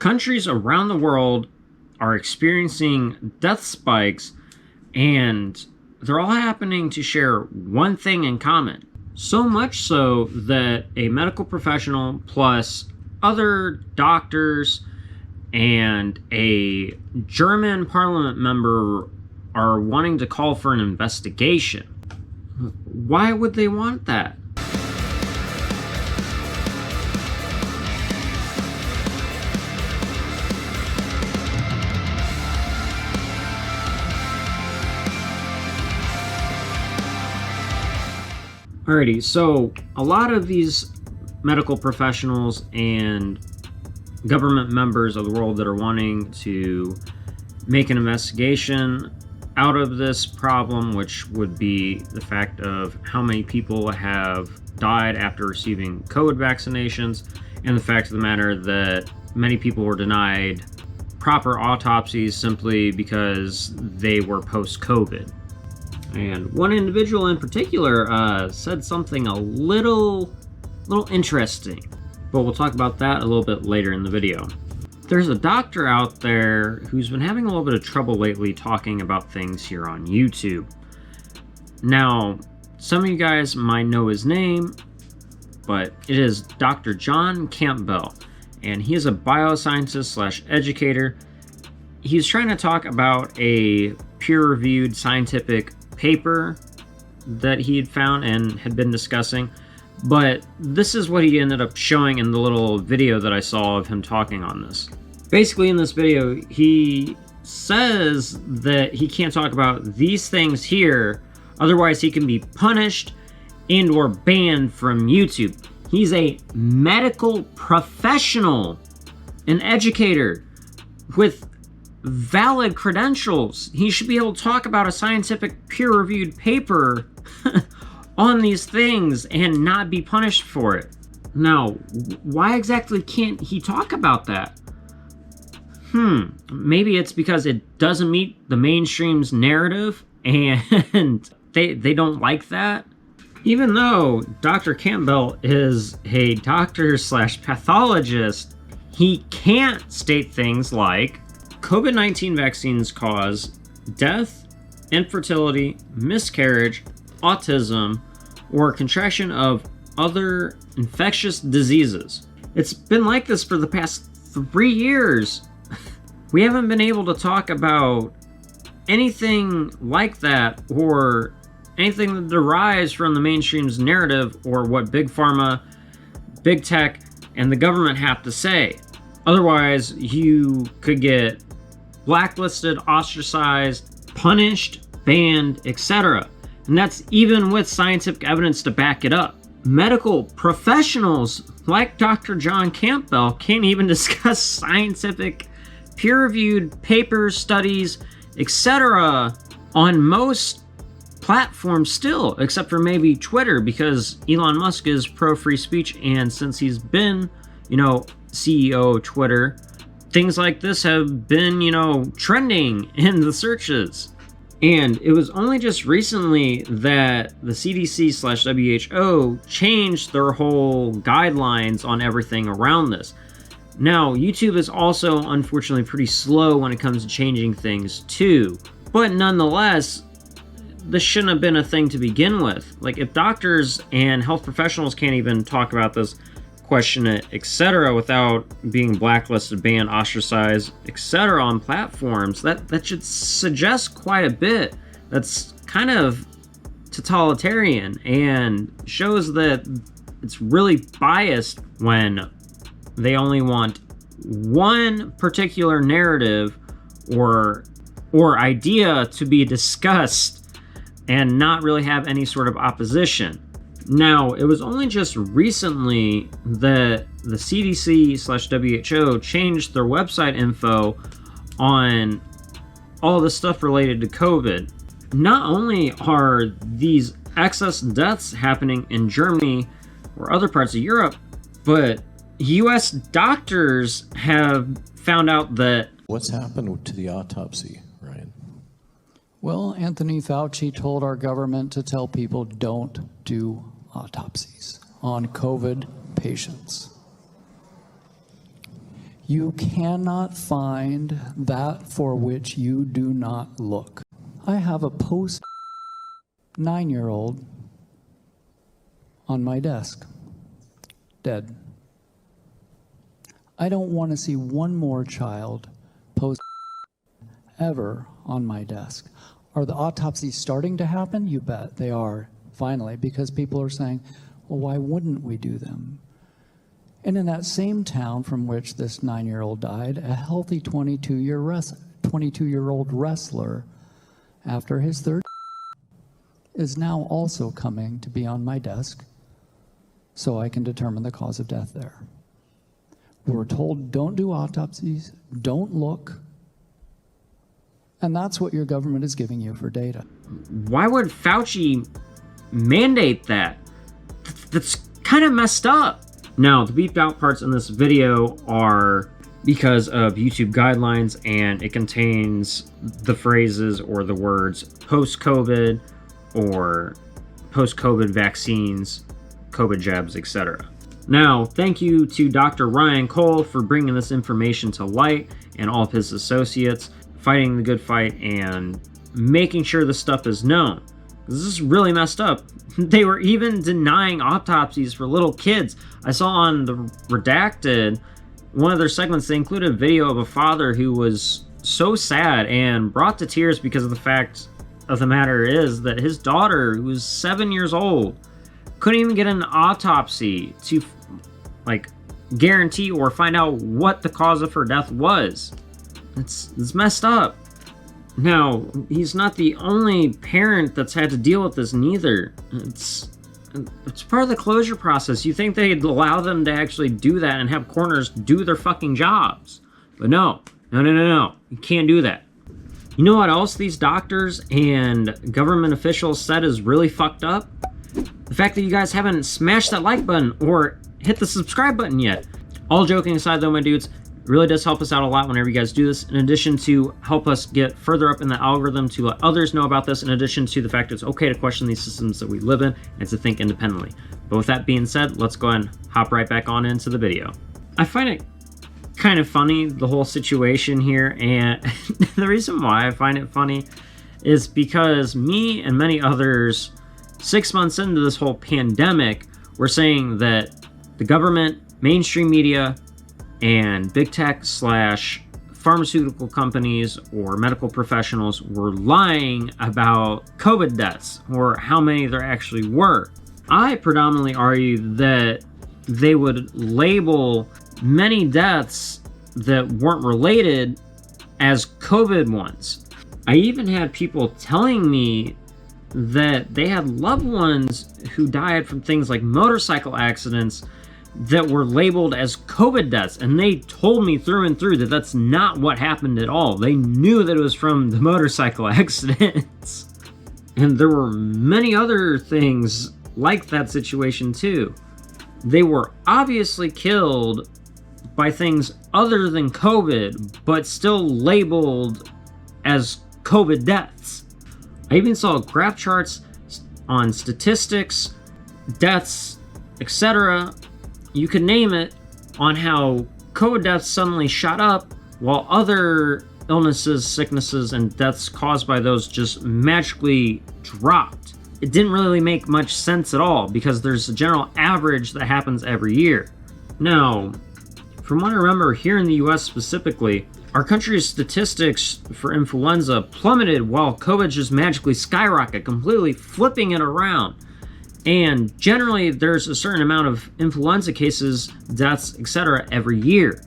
Countries around the world are experiencing death spikes, and they're all happening to share one thing in common. So much so that a medical professional plus other doctors and a German parliament member are wanting to call for an investigation. Why would they want that? Alrighty, so a lot of these medical professionals and government members of the world that are wanting to make an investigation out of this problem, which would be the fact of how many people have died after receiving COVID vaccinations, and the fact of the matter that many people were denied proper autopsies simply because they were post-COVID. And one individual in particular said something a little interesting, but we'll talk about that a little bit later in the video. There's a doctor out there who's been having a little bit of trouble lately talking about things here on YouTube. Now, some of you guys might know his name, but it is Dr. John Campbell, and he is a bioscientist / educator. He's trying to talk about a peer-reviewed scientific paper that he had found and had been discussing, but this is what he ended up showing in the little video that I saw of him talking on this. Basically, in this video, he says that he can't talk about these things here, otherwise he can be punished and or banned from YouTube. He's a medical professional, an educator with valid credentials. He should be able to talk about a scientific peer-reviewed paper on these things and not be punished for it. Now, why exactly can't he talk about that? Maybe it's because it doesn't meet the mainstream's narrative and they don't like that. Even though Dr. Campbell is a doctor / pathologist, he can't state things like COVID-19 vaccines cause death, infertility, miscarriage, autism, or contraction of other infectious diseases. It's been like this for the past 3 years. We haven't been able to talk about anything like that or anything that derives from the mainstream's narrative or what Big Pharma, Big Tech, and the government have to say. Otherwise, you could get blacklisted, ostracized, punished, banned, etc. And that's even with scientific evidence to back it up. Medical professionals like Dr. John Campbell can't even discuss scientific peer-reviewed papers, studies, etc. on most platforms still, except for maybe Twitter, because Elon Musk is pro-free speech, and since he's been, CEO of Twitter, things like this have been, trending in the searches. And it was only just recently that the CDC / WHO changed their whole guidelines on everything around this. Now, YouTube is also unfortunately pretty slow when it comes to changing things too. But nonetheless, this shouldn't have been a thing to begin with. Like, if doctors and health professionals can't even talk about this, question it, etc., without being blacklisted, banned, ostracized, etc. on platforms, that should suggest quite a bit. That's kind of totalitarian and shows that it's really biased when they only want one particular narrative or idea to be discussed and not really have any sort of opposition. Now, it was only just recently that the CDC / WHO changed their website info on all the stuff related to COVID. Not only are these excess deaths happening in Germany or other parts of Europe, but US doctors have found out that... What's happened to the autopsy, Ryan? Well, Anthony Fauci told our government to tell people don't do autopsies on COVID patients. You cannot find that for which you do not look. I have a post 9-year-old on my desk, dead. I don't want to see one more child post ever on my desk. Are the autopsies starting to happen? You bet they are, finally, because people are saying, well, why wouldn't we do them? And in that same town from which this 9-year-old died, a healthy 22-year-old wrestler, after his third, is now also coming to be on my desk so I can determine the cause of death there. We're told don't do autopsies, don't look, and that's what your government is giving you for data. Why would Fauci mandate that? That's kind of messed up. Now, the beeped out parts in this video are because of YouTube guidelines, and it contains the phrases or the words post-COVID or post-COVID vaccines, COVID jabs, etc. Now, thank you to Dr. Ryan Cole for bringing this information to light, and all of his associates, fighting the good fight and making sure this stuff is known. This is really messed up. They were even denying autopsies for little kids. I saw on the Redacted, one of their segments, they included a video of a father who was so sad and brought to tears because of the fact of the matter is that his daughter, who was 7 years old, couldn't even get an autopsy to guarantee or find out what the cause of her death was. It's messed up. Now, he's not the only parent that's had to deal with this neither. It's part of the closure process. You think they'd allow them to actually do that and have coroners do their fucking jobs. But no. You can't do that. You know what else these doctors and government officials said is really fucked up? The fact that you guys haven't smashed that like button or hit the subscribe button yet. All joking aside though, my dudes, it really does help us out a lot whenever you guys do this, in addition to help us get further up in the algorithm to let others know about this, in addition to the fact it's okay to question these systems that we live in and to think independently. But with that being said, let's go ahead and hop right back on into the video. I find it kind of funny, the whole situation here, and the reason why I find it funny is because me and many others 6 months into this whole pandemic were saying that the government, mainstream media, and big tech / pharmaceutical companies or medical professionals were lying about COVID deaths or how many there actually were. I predominantly argue that they would label many deaths that weren't related as COVID ones. I even had people telling me that they had loved ones who died from things like motorcycle accidents that were labeled as COVID deaths, and they told me through and through that that's not what happened at all. They knew that it was from the motorcycle accidents. And there were many other things like that situation too. They were obviously killed by things other than COVID, but still labeled as COVID deaths. I even saw graph charts on statistics, deaths, etc. You could name it, on how COVID deaths suddenly shot up while other illnesses, sicknesses, and deaths caused by those just magically dropped. It didn't really make much sense at all because there's a general average that happens every year. Now, from what I remember here in the US specifically, our country's statistics for influenza plummeted while COVID just magically skyrocketed, completely flipping it around. And generally, there's a certain amount of influenza cases, deaths, etc. every year.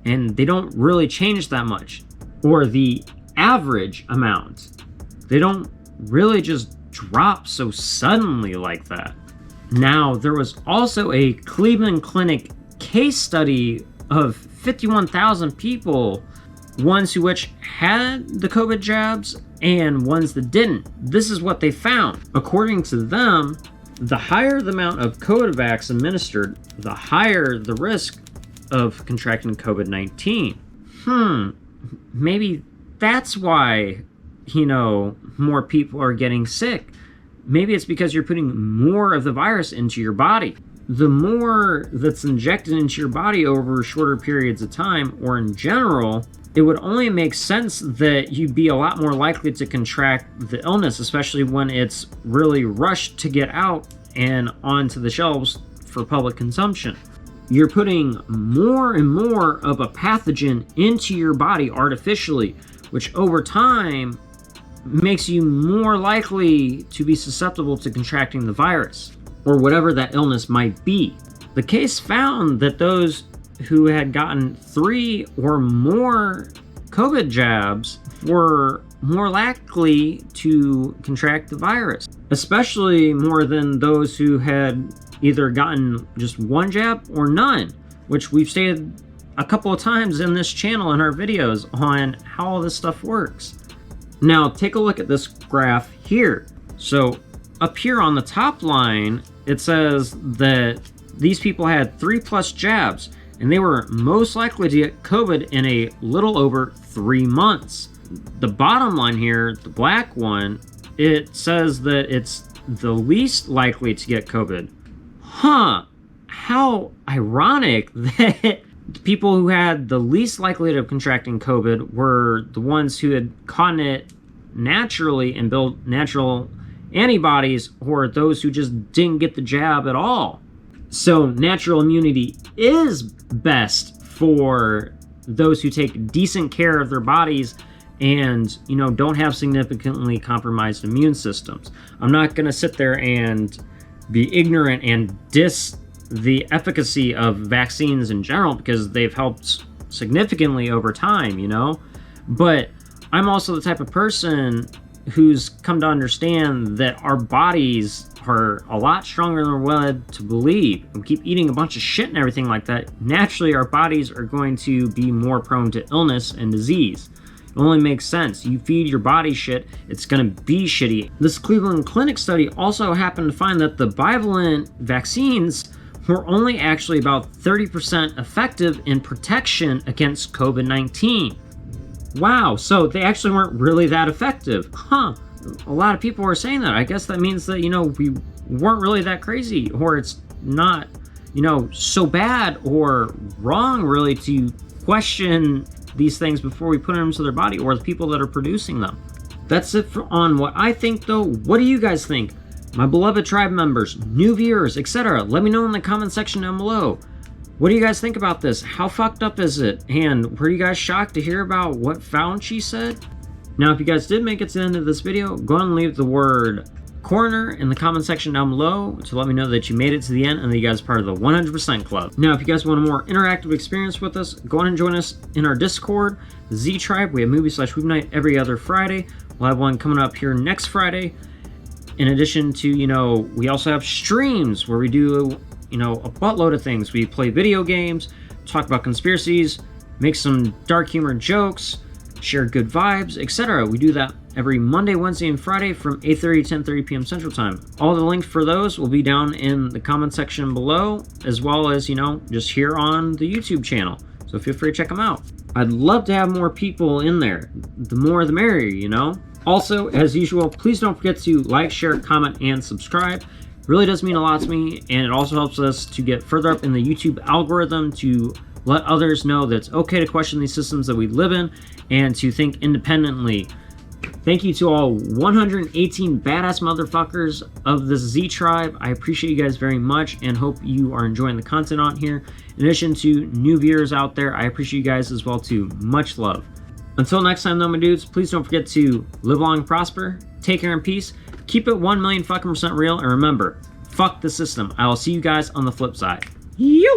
And they don't really change that much. Or the average amount. They don't really just drop so suddenly like that. Now, there was also a Cleveland Clinic case study of 51,000 people, ones who which had the COVID jabs and ones that didn't. This is what they found. According to them, the higher the amount of COVID vax administered, the higher the risk of contracting COVID-19. Maybe that's why, more people are getting sick. Maybe it's because you're putting more of the virus into your body. the more that's injected into your body over shorter periods of time, or in general, it would only make sense that you'd be a lot more likely to contract the illness, especially when it's really rushed to get out and onto the shelves for public consumption. You're putting more and more of a pathogen into your body artificially, which over time makes you more likely to be susceptible to contracting the virus or whatever that illness might be. The case found that those who had gotten 3 or more COVID jabs were more likely to contract the virus, especially more than those who had either gotten just 1 jab or none, which we've stated a couple of times in this channel in our videos on how all this stuff works. Now take a look at this graph here. So up here on the top line, it says that these people had 3+ jabs, and they were most likely to get COVID in a little over 3 months. The bottom line here, the black one, it says that it's the least likely to get COVID. Huh, how ironic that the people who had the least likelihood of contracting COVID were the ones who had caught it naturally and built natural antibodies, or those who just didn't get the jab at all. So natural immunity is best for those who take decent care of their bodies and, you know, don't have significantly compromised immune systems. I'm not going to sit there and be ignorant and diss the efficacy of vaccines in general, because they've helped significantly over time, you know, but I'm also the type of person who's come to understand that our bodies are a lot stronger than we're led to believe. We keep eating a bunch of shit and everything like that. Naturally, our bodies are going to be more prone to illness and disease. It only makes sense. You feed your body shit, it's gonna be shitty. This Cleveland Clinic study also happened to find that the bivalent vaccines were only actually about 30% effective in protection against COVID-19. Wow, so they actually weren't really that effective. Huh, a lot of people were saying that. I guess that means that, you know, we weren't really that crazy, or it's not, you know, so bad or wrong really to question these things before we put them into their body, or the people that are producing them. That's it on what I think, though. What do you guys think? My beloved tribe members, new viewers, etc. Let me know in the comment section down below. What do you guys think about this? How fucked up is it? And were you guys shocked to hear about what Fauci said? Now, if you guys did make it to the end of this video, go ahead and leave the word coroner in the comment section down below to let me know that you made it to the end and that you guys are part of the 100% club. Now, if you guys want a more interactive experience with us, go ahead and join us in our Discord, the Z Tribe. We have movie/movie night every other Friday. We'll have one coming up here next Friday. In addition to, you know, we also have streams where we do, you know, a buttload of things. We play video games, talk about conspiracies, make some dark humor jokes, share good vibes, etc. We do that every Monday, Wednesday, and Friday from 8:30 to 10:30 p.m. Central Time. All the links for those will be down in the comment section below, as well as, you know, just here on the YouTube channel. So feel free to check them out. I'd love to have more people in there. The more the merrier, you know? Also, as usual, please don't forget to like, share, comment, and subscribe. It really does mean a lot to me, and it also helps us to get further up in the YouTube algorithm to let others know that it's okay to question these systems that we live in and to think independently. Thank you to all 118 badass motherfuckers of the Z Tribe. I appreciate you guys very much and hope you are enjoying the content on here. In addition to new viewers out there, I appreciate you guys as well too. Much love. Until next time though, my dudes, please don't forget to live long and prosper, take care and peace, keep it 1,000,000% real, and remember, fuck the system. I will see you guys on the flip side. Yo!